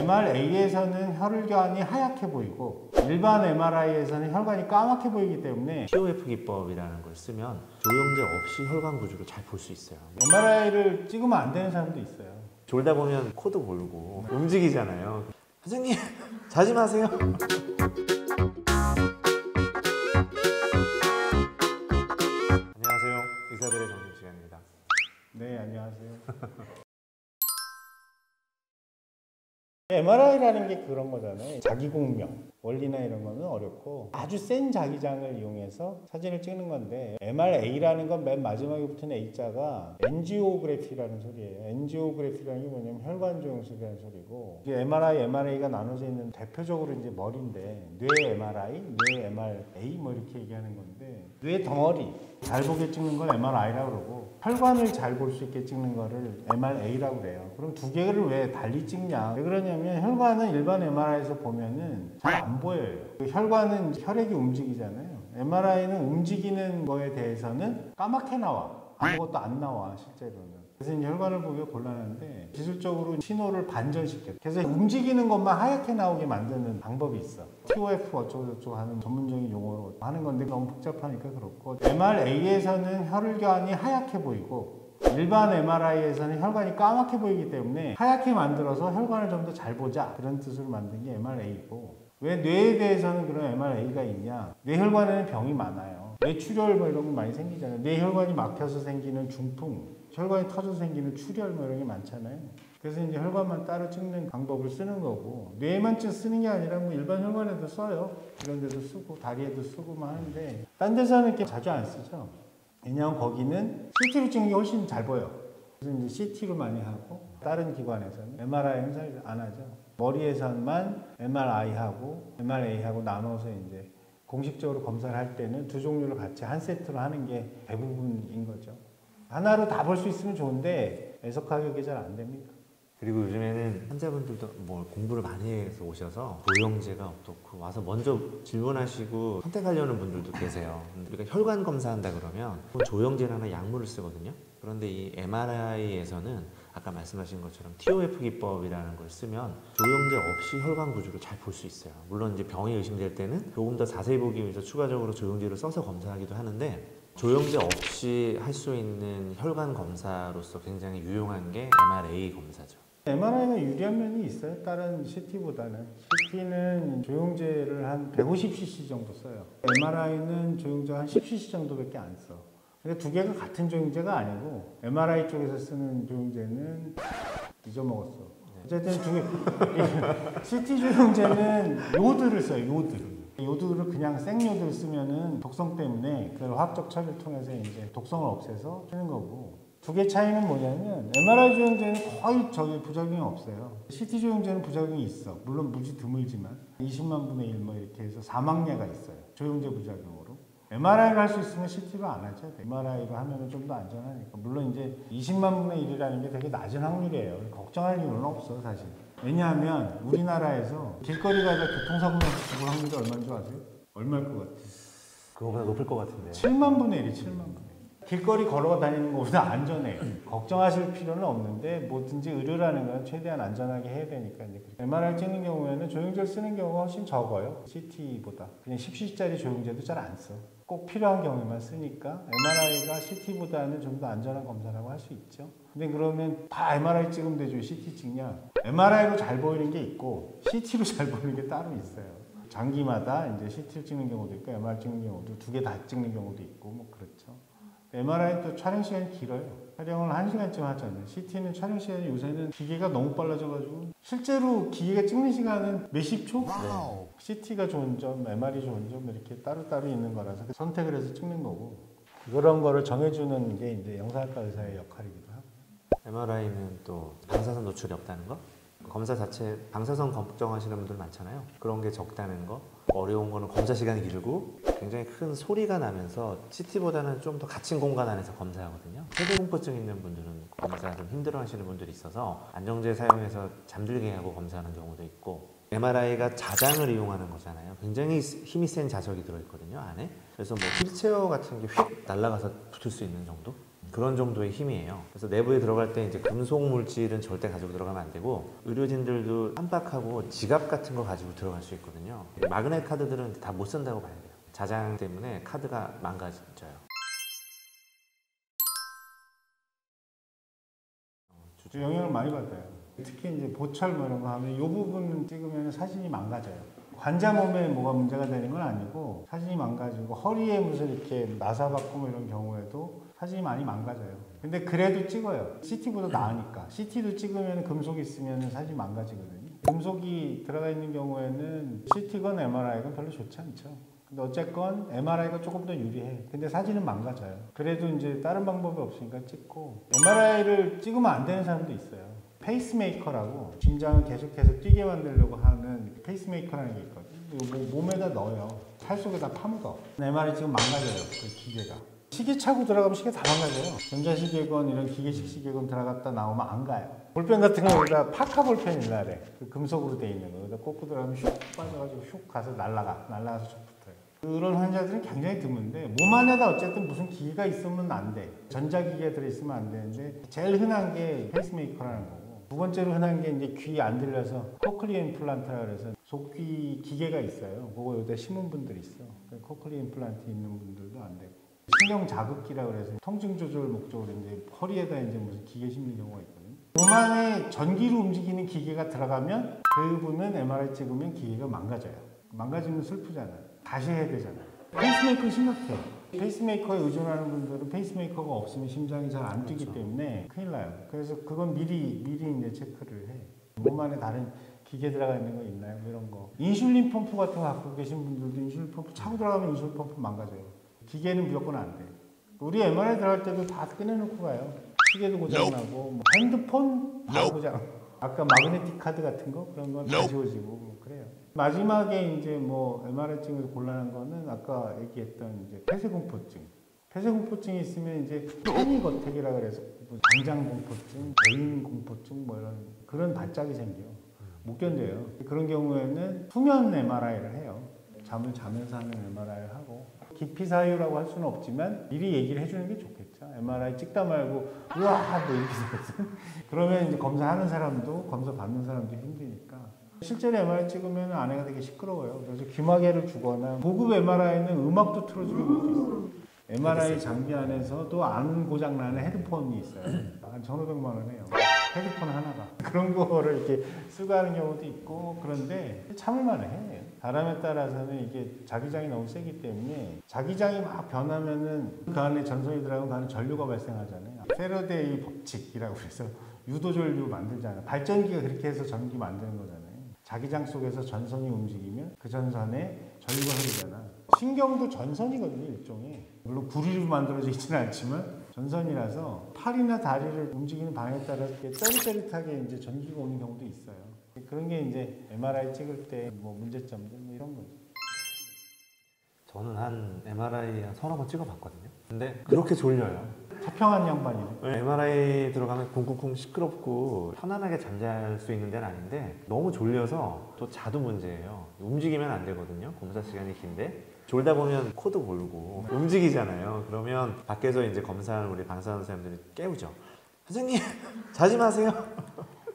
MRA에서는 혈관이 하얗게 보이고 일반 MRI에서는 혈관이 까맣게 보이기 때문에 TOF 기법이라는 걸 쓰면 조영제 없이 혈관 구조를 잘 볼 수 있어요. MRI를 찍으면 안 되는 사람도 있어요. 졸다 보면 코도 골고 움직이잖아요. 선생님 자지 마세요. 안녕하세요. 의사들의 점심시간입니다. 네, 안녕하세요. MRI라는 게 그런 거잖아요. 자기공명, 원리나 이런 거는 어렵고 아주 센 자기장을 이용해서 사진을 찍는 건데 MRA라는 건 맨 마지막에 붙은 A자가 엔지오그래피라는 소리예요. 엔지오그래피라는 게 뭐냐면 혈관 조영술이라는 소리고 이게 MRI, MRA가 나눠져 있는 대표적으로 이제 머리인데 뇌 MRI, 뇌 MRA 뭐 이렇게 얘기하는 건데 뇌 덩어리 잘 보게 찍는 걸 MRI라고 그러고 혈관을 잘 볼 수 있게 찍는 거를 MRA라고 그래요. 그럼 두 개를 왜 달리 찍냐? 왜 그러냐면 혈관은 일반 MRI에서 보면은 잘 안 보여요. 혈관은 혈액이 움직이잖아요. MRI는 움직이는 거에 대해서는 까맣게 나와. 아무것도 안 나와 실제로는. 그래서 이제 혈관을 보기가 곤란한데 기술적으로 신호를 반전시켜. 그래서 움직이는 것만 하얗게 나오게 만드는 방법이 있어. TOF 어쩌고저쩌고 하는 전문적인 용어로 하는 건데 너무 복잡하니까 그렇고 MRA에서는 혈관이 하얗게 보이고 일반 MRI에서는 혈관이 까맣게 보이기 때문에 하얗게 만들어서 혈관을 좀 더 잘 보자 그런 뜻으로 만든 게 MRA고 왜 뇌에 대해서는 그런 MRA가 있냐? 뇌혈관에는 병이 많아요. 뇌출혈 뭐 이런 거 많이 생기잖아요. 뇌혈관이 막혀서 생기는 중풍, 혈관이 터져서 생기는 출혈 뭐 이런 게 많잖아요. 그래서 이제 혈관만 따로 찍는 방법을 쓰는 거고 뇌에만 쓰는 게 아니라 뭐 일반 혈관에도 써요. 이런 데도 쓰고 다리에도 쓰고만 하는데 딴 데서는 이렇게 자주 안 쓰죠. 왜냐하면 거기는 CT로 찍는 게 훨씬 잘 보여. 그래서 이제 CT로 많이 하고 다른 기관에서는 MRI는 잘 안 하죠. 머리에서만 MRI하고 MRA하고 나눠서 이제 공식적으로 검사를 할 때는 두 종류를 같이 한 세트로 하는 게 대부분인 거죠. 하나로 다 볼 수 있으면 좋은데 애석하게 그게 잘 안 됩니다. 그리고 요즘에는 환자분들도 뭐 공부를 많이 해서 오셔서 조영제가 어떻고 와서 먼저 질문하시고 선택하려는 분들도 계세요. 우리가 혈관 검사한다 그러면 조영제라는 약물을 쓰거든요. 그런데 이 MRI에서는 아까 말씀하신 것처럼 TOF 기법이라는 걸 쓰면 조영제 없이 혈관 구조를 잘 볼 수 있어요. 물론 이제 병이 의심될 때는 조금 더 자세히 보기 위해서 추가적으로 조영제를 써서 검사하기도 하는데 조영제 없이 할 수 있는 혈관 검사로서 굉장히 유용한 게 MRA 검사죠. MRI가 유리한 면이 있어요. 다른 CT보다는. CT는 조영제를 한 150cc 정도 써요. MRI는 조영제 한 10cc 정도밖에 안 써. 그러니까 두 개가 같은 조영제가 아니고 MRI 쪽에서 쓰는 조영제는 잊어먹었어. 어쨌든 두 개. CT 조영제는 요드를 써요. 요드를 그냥 생요드를 쓰면은 독성 때문에 그 화학적 처리를 통해서 이제 독성을 없애서 쓰는 거고. 두 개 차이는 뭐냐면 MRI 조영제는 거의 부작용이 없어요. CT 조영제는 부작용이 있어. 물론 무지 드물지만 20만 분의 1 뭐 이렇게 해서 사망례가 있어요. 조영제 부작용으로. MRI를 할 수 있으면 CT로 안 하죠. MRI로 하면 좀 더 안전하니까. 물론 이제 20만 분의 1이라는 게 되게 낮은 확률이에요. 걱정할 이유는 없어 사실. 왜냐하면 우리나라에서 길거리 가다 교통사고 나서 죽을 확률이 얼마인 줄 아세요? 얼마일 것 같아요? 그거보다 높을 것 같은데. 7만 분의 1이 7만 분의 1. 길거리 걸어 다니는 것보다 안전해요. 걱정하실 필요는 없는데 뭐든지 의료라는 건 최대한 안전하게 해야 되니까 이제 MRI 찍는 경우에는 조영제를 쓰는 경우가 훨씬 적어요. CT보다. 그냥 10cc짜리 조영제도 잘 안 써. 꼭 필요한 경우에만 쓰니까 MRI가 CT보다는 좀 더 안전한 검사라고 할 수 있죠. 근데 그러면 다 MRI 찍으면 되죠. 왜 CT 찍냐? MRI로 잘 보이는 게 있고 CT로 잘 보이는 게 따로 있어요. 장기마다 이제 CT를 찍는 경우도 있고 MRI 찍는 경우도 두 개 다 찍는 경우도 있고 뭐 그렇죠. MRI는 또 촬영 시간이 길어요. 촬영을 1시간쯤 하잖아요. CT는 촬영 시간이 요새는 기계가 너무 빨라져가지고 실제로 기계가 찍는 시간은 몇십 초? 네. CT가 좋은 점, MRI 좋은 점 이렇게 따로따로 있는 거라서 선택을 해서 찍는 거고 그런 거를 정해주는 게 이제 영상학과 의사의 역할이기도 하고. MRI는 또 방사선 노출이 없다는 거? 검사 자체 방사선 걱정하시는 분들 많잖아요. 그런 게 적다는 거. 어려운 거는 검사 시간이 길고 굉장히 큰 소리가 나면서 CT보다는 좀 더 갇힌 공간 안에서 검사하거든요. 세대공포증 있는 분들은 검사 좀 힘들어 하시는 분들이 있어서 안정제 사용해서 잠들게 하고 검사하는 경우도 있고 MRI가 자장을 이용하는 거잖아요. 굉장히 힘이 센 자석이 들어있거든요 안에. 그래서 뭐 휠체어 같은 게 휙 날아가서 붙을 수 있는 정도? 그런 정도의 힘이에요. 그래서 내부에 들어갈 때 이제 금속 물질은 절대 가지고 들어가면 안 되고 의료진들도 깜빡하고 지갑 같은 거 가지고 들어갈 수 있거든요. 마그넷 카드들은 다 못 쓴다고 봐야 돼요. 자장 때문에 카드가 망가져요. 영향을 많이 받아요. 특히 이제 보철 뭐 이런 거 하면 이 부분 찍으면 사진이 망가져요. 환자 몸에 뭐가 문제가 되는 건 아니고 사진이 망가지고 허리에 무슨 이렇게 나사받고 뭐 이런 경우에도 사진이 많이 망가져요. 근데 그래도 찍어요. CT보다 나으니까. CT도 찍으면 금속이 있으면 사진이 망가지거든요. 금속이 들어가 있는 경우에는 CT건 MRI건 별로 좋지 않죠. 근데 어쨌건 MRI가 조금 더 유리해. 근데 사진은 망가져요. 그래도 이제 다른 방법이 없으니까 찍고 MRI를 찍으면 안 되는 사람도 있어요. 페이스메이커라고 심장을 계속해서 뛰게 만들려고 하는 페이스메이커라는 게 있거든요. 몸에다 넣어요. 팔 속에다 파묻어. MRI 지금 망가져요. 그 기계가. 시계 차고 들어가면 시계 다 망가져요. 전자시계건 이런 기계식 시계건 들어갔다 나오면 안 가요. 볼펜 같은 거 여기다 파카 볼펜 일날에 그 금속으로 돼 있는 거 여기다 꽂고 들어가면 슉 빠져가지고 슉 가서 날라가서 쭉 붙어요. 그런 환자들은 굉장히 드문데 몸 안에다 어쨌든 무슨 기계가 있으면 안 돼. 전자기계 들어있으면 안 되는데 제일 흔한 게 페이스메이커라는 거고 두 번째로 흔한 게 이제 귀 안 들려서 코클리어 임플란트라 그래서 속귀 기계가 있어요. 그거 여기다 심은 분들이 있어. 코클리어 임플란트 있는 분들도 안 되고 신경 자극기라 그래서 통증 조절 목적으로 이제 허리에다 이제 무슨 기계 심는 경우가 있거든요. 몸 안에 전기로 움직이는 기계가 들어가면 그분은 MRI 찍으면 기계가 망가져요. 망가지면 슬프잖아요. 다시 해야 되잖아요. 페이스메이커 심각해. 페이스메이커에 의존하는 분들은 페이스메이커가 없으면 심장이 잘 안 뛰기 때문에 큰일 나요. 그래서 그건 미리 이제 체크를 해. 몸 안에 다른 기계 들어가 있는 거 있나요? 이런 거. 인슐린 펌프 같은 거 갖고 계신 분들도 인슐린 펌프 차고 들어가면 인슐린 펌프 망가져요. 기계는 무조건 안 돼. 우리 MRI 들어갈 때도 다 꺼내놓고 가요. 시계도 고장나고 뭐 핸드폰 다 고장. 아까 마그네틱 카드 같은 거 그런 건 다 지워지고 뭐 그래요. 마지막에 이제 뭐 MRI 찍에서 곤란한 거는 아까 얘기했던 이제 폐쇄공포증. 폐쇄공포증이 있으면 이제 패닉어택이라 그래서 뭐 당장공포증, 개인공포증 뭐 이런 그런 발작이 생겨요. 못 견뎌요. 그런 경우에는 수면 MRI를 해요. 잠을 자면서 하는 MRI를 하고 기피 사유라고 할 수는 없지만 미리 얘기를 해주는 게 좋겠죠. MRI 찍다 말고 우와 뭐 이렇게 생겼어. 그러면 이제 검사하는 사람도 검사 받는 사람도 힘드니까. 실제로 MRI 찍으면 아내가 되게 시끄러워요. 그래서 귀마개를 주거나 고급 MRI는 음악도 틀어주는 것도 있어요. MRI 장비 안에서도 안 고장나는 헤드폰이 있어요. 한 1,500만 원 해요. 헤드폰 하나가. 그런 거를 이렇게 쓰고 하는 경우도 있고 그런데 참을만 해. 사람에 따라서는 이게 자기장이 너무 세기 때문에 자기장이 막 변하면은 그 안에 전선이 들어가면 그 안에 전류가 발생하잖아요. 페러데이 법칙이라고 해서 유도전류 만들잖아요. 발전기가 그렇게 해서 전기 만드는 거잖아요. 자기장 속에서 전선이 움직이면 그 전선에 전류가 흐르잖아. 신경도 전선이거든요, 일종의. 물론 구리로 만들어져 있지는 않지만 전선이라서 팔이나 다리를 움직이는 방향에 따라서 짜릿짜릿하게 이제 전기가 오는 경우도 있어요. 그런 게 이제 MRI 찍을 때 뭐 문제점들 뭐 이런 거죠. 저는 한 MRI 한 3-4번 찍어봤거든요. 근데 그렇게 졸려요. 태평한 양반이네. MRI 들어가면 쿵쿵쿵 시끄럽고 편안하게 잠잘 수 있는 데는 아닌데 너무 졸려서 또 자도 문제예요. 움직이면 안 되거든요. 검사 시간이 긴데 졸다 보면 코도 골고 움직이잖아요. 그러면 밖에서 이제 검사하는 우리 방사 선생님들이 깨우죠. 선생님 자지 마세요.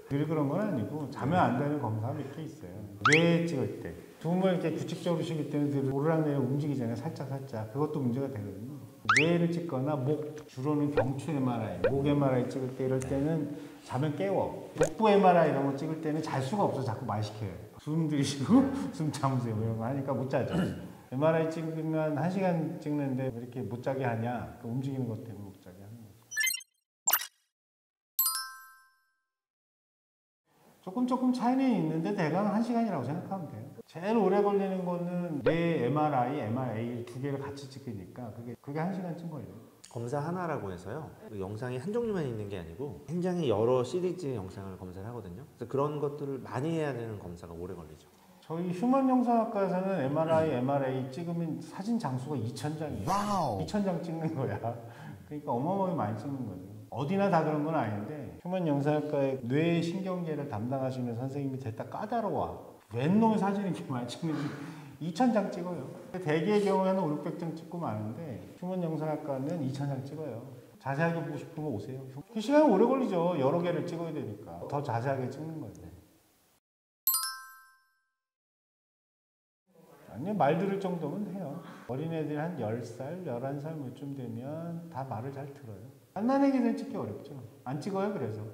늘 그런 건 아니고 자면 안 되는 검사가 몇 개 있어요. 뇌 찍을 때 숨을 이렇게 규칙적으로 쉬기 때문에 오르락내리락 움직이잖아요. 살짝 그것도 문제가 되거든요. 뇌를 찍거나 목, 주로는 경추 MRI, 목 MRI 찍을 때 이럴 때는 자면 깨워. 복부 MRI 이런 거 찍을 때는 잘 수가 없어. 자꾸 말 시켜요. 숨 들이쉬고 숨 참으세요 이런 거 하니까 못 자죠. MRI 찍으면 1시간 찍는데 왜 이렇게 못 자게 하냐? 그 움직이는 것 때문에 못 자게 하는 거죠. 조금 차이는 있는데 대강 1시간이라고 생각하면 돼요. 제일 오래 걸리는 거는 뇌 MRI, MRA 두 개를 같이 찍으니까 그게 1시간쯤 걸려요. 검사 하나라고 해서요. 그 영상이 한 종류만 있는 게 아니고 굉장히 여러 시리즈의 영상을 검사를 하거든요. 그래서 그런 것들을 많이 해야 되는 검사가 오래 걸리죠. 저희 휴먼 영상학과에서는 MRI, MRA 찍으면 사진 장수가 2,000장이에요. 와우. 2,000장 찍는 거야. 그러니까 어마어마하게 많이 찍는 거죠. 어디나 다 그런 건 아닌데 휴먼 영상학과의 뇌신경계를 담당하시는 선생님이 됐다 까다로워. 웬 놈의 사진을 이렇게 많이 찍는지 2,000장 찍어요. 대개의 경우에는 500, 600장 찍고 마는데 휴먼 영상학과는 2,000장 찍어요. 자세하게 보고 싶으면 오세요. 시간이 오래 걸리죠. 여러 개를 찍어야 되니까. 더 자세하게 찍는 거죠. 아니, 말 들을 정도면 해요. 어린애들이 한 10살, 11살 뭐쯤 되면 다 말을 잘 들어요. 갓난아기들 찍기 어렵죠. 안 찍어요, 그래서.